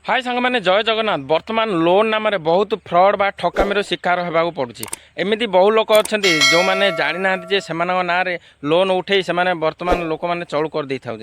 हाय सांग मैंने जय जगन्नाथ। वर्तमान लोन नाम बहुत फ्रड बा ठकामी शिकार होगा पड़ुଛି। एमती बहु लोक अच्छा जो मैंने जानी ना से ना लोन उठे से वर्तमान लोक मैंने चलू कर दे था।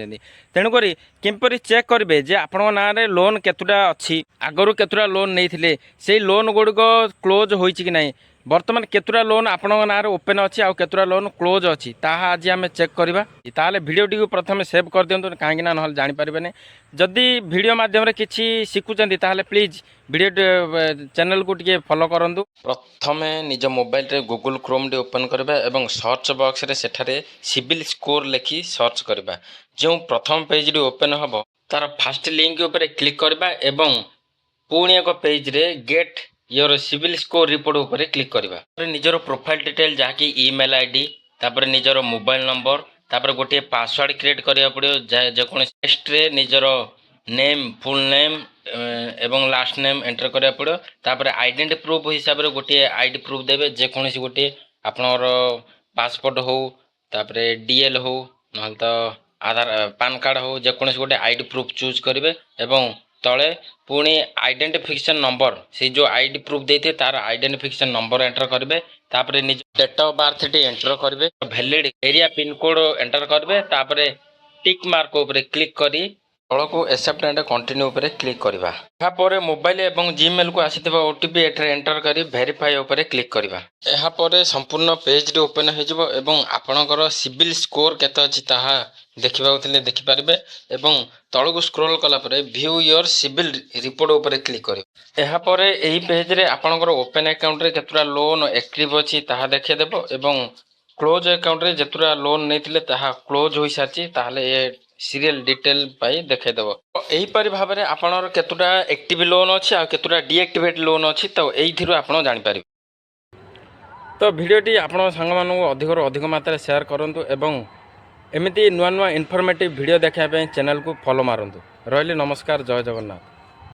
तेणुक किपरि चेक करेंगे जे आपण ना लोन केतुटा अच्छी आगु केतुटा लोन नहीं से लोन गुड़िक क्लोज हो ना वर्तमान केतुटा लोन आपण ना ओपन अच्छी आउ केतुटा लोन क्लोज अच्छी ताहा आज आम चेक करवा। ताले वीडियोटी को प्रथम सेव कर दिंतु कहीं ना जानीपारे। जदि वीडियो मध्यम किसी शिखुंट ताहले प्लीज वीडियो चैनल को टिके फॉलो करंतु। प्रथम निज मोबाइल रे गूगल क्रोम टी ओपन करबा एवं सर्च बॉक्स रे सेठारे सिविल स्कोर लिखी सर्च करबा। जो प्रथम पेज टी ओपन हबो तार फर्स्ट लिंक ऊपर क्लिक करबा एवं पुणी एक पेज रे get your CIBIL score report ऊपर क्लिक करबा। निजर प्रोफाइल डिटेल जहाँकि ईमेल आईडी तापर निजर मोबाइल नंबर तापर गोटे पासवर्ड क्रिएट करिया पड़ियो जेकोसी टेक्स्ट रे निजर नेम फुल नेम एवं लास्ट नेम एंटर करिया पड़ियो। तापर आइडेंटिटी प्रूफ हिसाब रे गोटे आईडी प्रूफ देबे जेकोसी गोटे आपनर पासपोर्ट हो तापर डीएल हो न तो आधार पान कार्ड हो जेकोसी गोटे आईडी प्रूफ चूज करेंगे एवं तले पुणी आइडेंटिफिकेशन नंबर से जो आईडी प्रूफ देते तार आइडेंटिफिकेशन नंबर एंटर करेंगे। तापर निज डेट ऑफ बर्थ टी एंटर करेंगे valid area pin code enter करेंगे। तापर टिक मार्क ऊपर क्लिक करी तल को एक्सेप्ट एंड कंटिन्यू ऊपर क्लिक करवा। यापर मोबाइल एवं जीमेल को आसीथिबा ओटीपी एठरे एंटर करी वेरीफाई ऊपर क्लिक करवा। यापर संपूर्ण पेज टी ओपन हो एवं आपणकर सिविल स्कोर केते अछि ताहा देखिबा देखिपारे एवं तल को स्क्रोल कला परे व्यू योर सिविल रिपोर्ट ऊपर क्लिक करिवे। यापर एही पेज रे आपणकर ओपन अकाउंट रे केतुरा लोन एक्टिव अछि ताहा देखै देबो एवं क्लोज अकाउंट रे जेतुरा लोन नैथिले ताहा क्लोज होई साची ताहले ए सीरियल डिटेल पाई देखै देबो। एही परि भाबरे आपणर केतुटा एक्टिव लोन अछि आ केतुटा डीएक्टिवेट लोन अछि तो एइथिरु आपण जानि पारिबे। तो वीडियोटी आपण संग मानू अधिक मात्रा शेयर करंतु एवं एमती नुआ नुआ इनफॉर्मेटिव वीडियो देखा चैनल को फॉलो मारंतु। रहिले नमस्कार, जय जगन्नाथ।